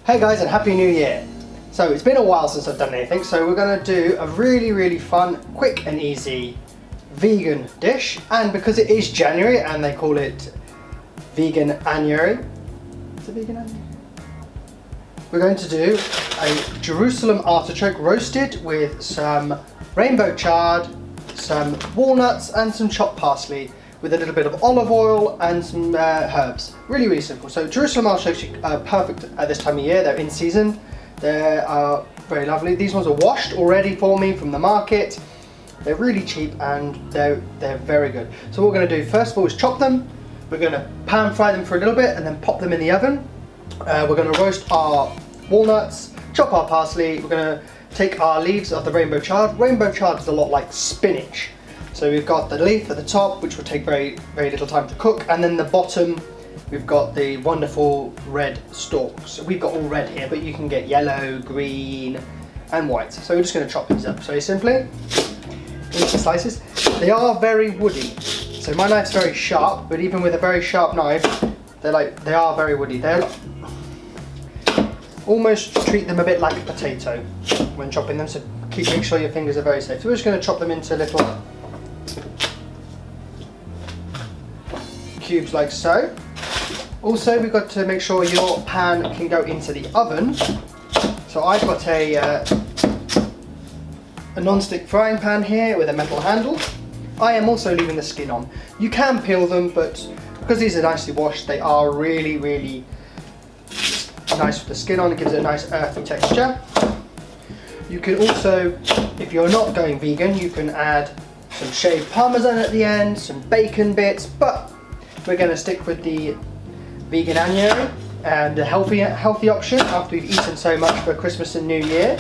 Hey guys, and Happy New Year! So it's been a while since I've done anything, so we're going to do a really fun, quick and easy vegan dish. And because it is January and they call it vegan January, is it vegan January? We're going to do a Jerusalem artichoke roasted with some rainbow chard, some walnuts and some chopped parsley, with a little bit of olive oil and some herbs. Really simple. So Jerusalem artichokes are perfect at this time of year. They're in season. They are very lovely. These ones are washed already for me from the market. They're really cheap and they're very good. So what we're going to do first of all is chop them. We're going to pan fry them for a little bit and then pop them in the oven. We're going to roast our walnuts, chop our parsley. We're going to take our leaves of the rainbow chard. Rainbow chard is a lot like spinach. So we've got the leaf at the top, which will take very little time to cook, and then the bottom we've got the wonderful red stalks. We've got all red here, but you can get yellow, green and white. So we're just going to chop these up very simply into slices. They are very woody, so my knife's very sharp, but even with a very sharp knife they are very woody. They're almost treat them a bit like a potato when chopping them, so make sure your fingers are very safe. So we're just going to chop them into little cubes like so. Also, we've got to make sure your pan can go into the oven. So I've got a non-stick frying pan here with a metal handle. I am also leaving the skin on. You can peel them, but because these are nicely washed, they are really nice with the skin on. It gives it a nice earthy texture. You can also, if you're not going vegan, you can add some shaved parmesan at the end, some bacon bits, but we're going to stick with the vegan January and the healthy option after we've eaten so much for Christmas and New Year.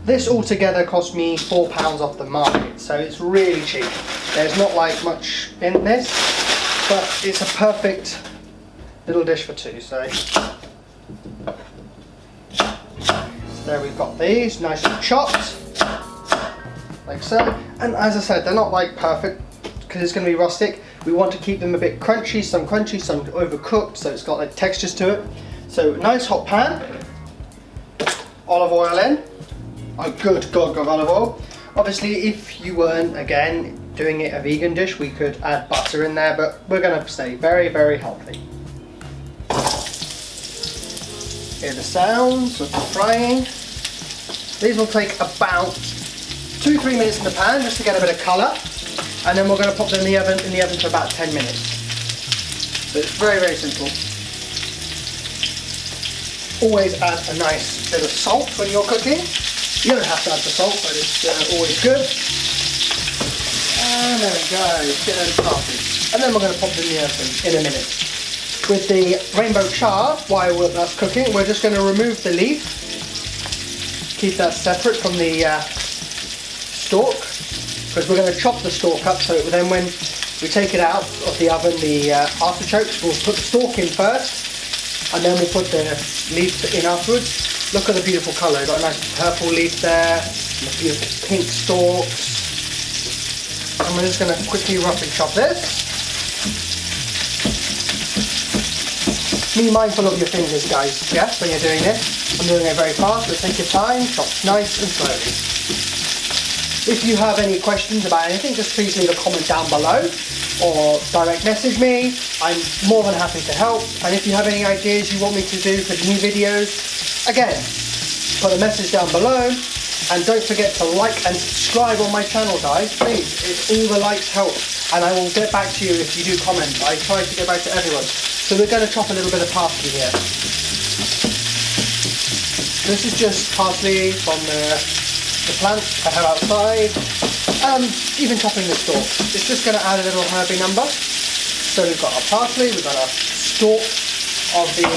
This altogether cost me £4 off the market, so it's really cheap. There's not like much in this, but it's a perfect little dish for two. So there we've got these, nice and chopped, like so. And as I said, they're not like perfect because it's going to be rustic. We want to keep them a bit crunchy, some overcooked, so it's got like textures to it. So nice hot pan, olive oil in, a good gog of olive oil. Obviously, if you weren't, again, doing it a vegan dish, we could add butter in there, but we're going to stay very healthy. Hear the sounds of the frying. These will take about 2-3 minutes in the pan just to get a bit of colour. And then we're going to pop them in the oven for about 10 minutes. So it's very simple. Always add a nice bit of salt when you're cooking. You don't have to add the salt, but it's always good. And there we go, get them started. And then we're going to pop them in the oven in a minute. With the rainbow chard, while that's cooking, we're just going to remove the leaf. Keep that separate from the stalk, because we're going to chop the stalk up, so then when we take it out of the oven, the artichokes, we'll put the stalk in first, and then we'll put the leaf in afterwards. Look at the beautiful colour, you've got a nice purple leaf there, and the beautiful pink stalks. And we're just going to quickly roughly chop this. Be mindful of your fingers, guys, yeah, when you're doing this. I'm doing it very fast, but take your time, chop nice and slowly. If you have any questions about anything, just please leave a comment down below or direct message me. I'm more than happy to help. And if you have any ideas you want me to do for new videos, again, put a message down below. And don't forget to like and subscribe on my channel, guys. Please, all the likes help. And I will get back to you if you do comment. I try to get back to everyone. So we're going to chop a little bit of parsley here. This is just parsley from the plants I have outside. Even chopping the stalk. It's just going to add a little herby number. So we've got our parsley, we've got our stalk of the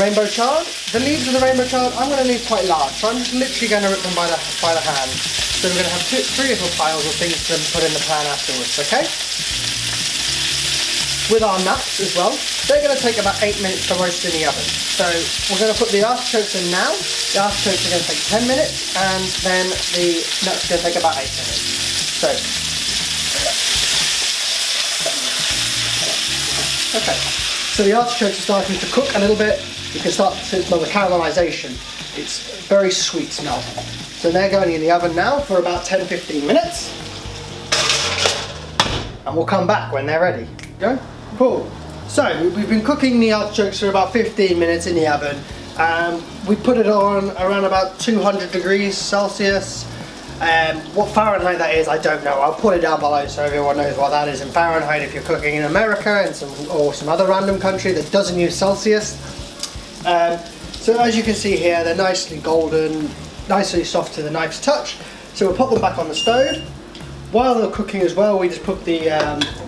rainbow chard. The leaves of the rainbow chard I'm going to leave quite large, so I'm just literally going to rip them by the hand. So we're going to have three little piles of things to put in the pan afterwards, okay? With our nuts as well. They're going to take about 8 minutes to roast in the oven. So we're going to put the artichokes in now. The artichokes are going to take 10 minutes, and then the nuts are going to take about 8 minutes. So Okay, so the artichokes are starting to cook a little bit. You can start to smell the caramelization. It's a very sweet smell. So they're going in the oven now for about 10-15 minutes. And we'll come back when they're ready. Go? Cool. So we've been cooking the artichokes for about 15 minutes in the oven. We put it on around about 200 degrees Celsius. What Fahrenheit that is, I don't know. I'll put it down below so everyone knows what that is in Fahrenheit if you're cooking in America and some other random country that doesn't use Celsius. So as you can see here, they're nicely golden, nicely soft to the knife's touch. So we'll pop them back on the stove. While they're cooking as well, we just put the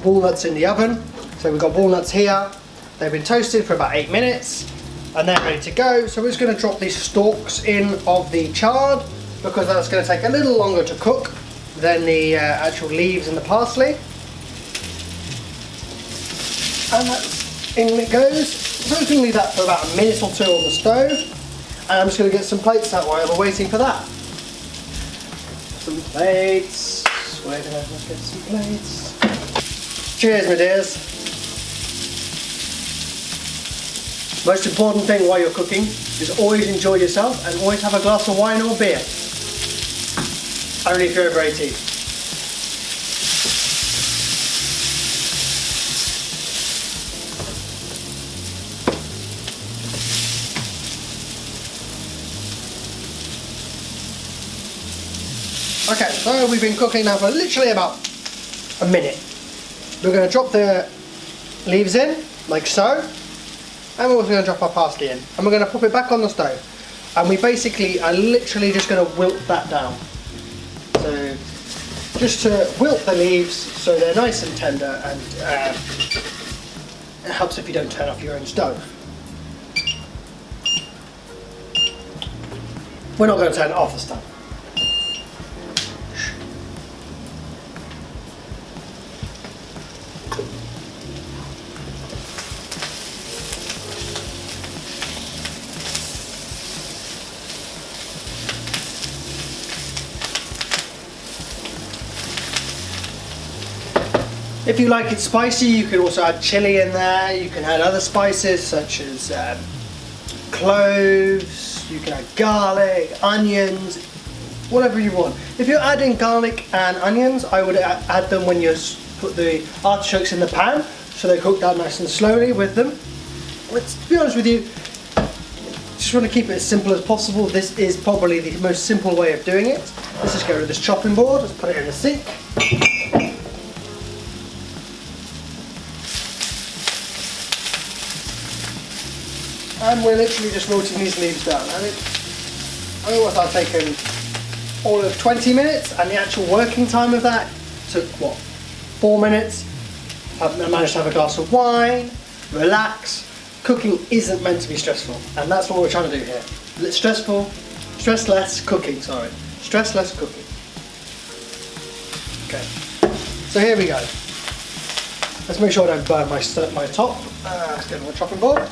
walnuts in the oven. So we've got walnuts here. They've been toasted for about 8 minutes and they're ready to go. So we're just going to drop these stalks in of the chard because that's going to take a little longer to cook than the actual leaves and the parsley. And that's in it goes. So we're going to leave that for about a minute or two on the stove. And I'm just going to get some plates out while we're waiting for that. Some plates. Wait a minute, let's get some plates. Cheers, my dears. Most important thing while you're cooking is always enjoy yourself and always have a glass of wine or beer. Only if you're over 18. Okay, so we've been cooking now for literally about a minute. We're going to drop the leaves in, like so, and we're also going to drop our parsley in. And we're going to pop it back on the stove. And we basically are literally just going to wilt that down. So, just to wilt the leaves so they're nice and tender, and it helps if you don't turn off your own stove. We're not going to turn it off the stove. If you like it spicy, you can also add chili in there. You can add other spices such as cloves, you can add garlic, onions, whatever you want. If you're adding garlic and onions, I would add them when you put the artichokes in the pan, so they cook down nice and slowly with them. To be honest with you, just want to keep it as simple as possible. This is probably the most simple way of doing it. Let's just go to this chopping board, let's put it in the sink. And we're literally just wilting these leaves down. I think what I've taken all of 20 minutes, and the actual working time of that took what, 4 minutes. I managed to have a glass of wine, relax. Cooking isn't meant to be stressful, and that's what we're trying to do here. It's stress less cooking, sorry. Stress less cooking. Okay, so here we go. Let's make sure I don't burn my top. Let's get on the chopping board.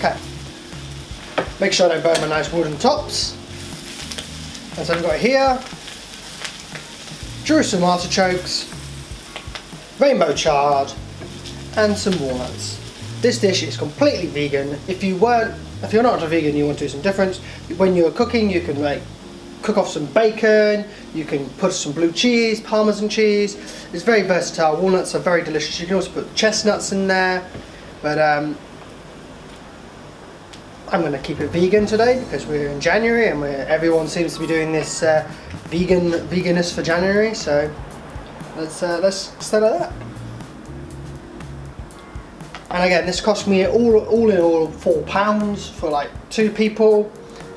Okay, make sure I don't burn my nice wooden tops. And so I've got here Jerusalem artichokes, rainbow chard, and some walnuts. This dish is completely vegan. If you're not a vegan, you want to do some different. When you're cooking, you can cook off some bacon. You can put some blue cheese, Parmesan cheese. It's very versatile. Walnuts are very delicious. You can also put chestnuts in there, but I'm going to keep it vegan today because we're in January and everyone seems to be doing this veganist for January. So let's start like that. And again, this cost me all in all £4 for like 2 people.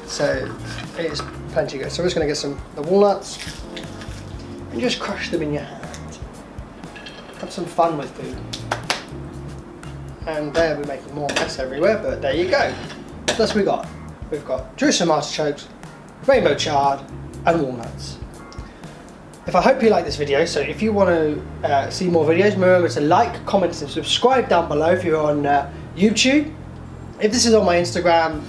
So it is plenty good. So we're just going to get the walnuts and just crush them in your hand. Have some fun with food. And there we're making more mess everywhere, but there you go. That's what we got. We've got Jerusalem artichokes, rainbow chard, and walnuts. I hope you like this video, so if you want to see more videos, remember to like, comment, and subscribe down below if you're on YouTube. If this is on my Instagram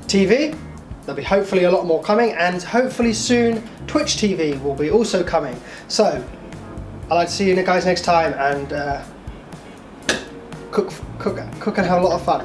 TV, there'll be hopefully a lot more coming, and hopefully soon Twitch TV will be also coming. So I'd like to see you guys next time, and cook and have a lot of fun.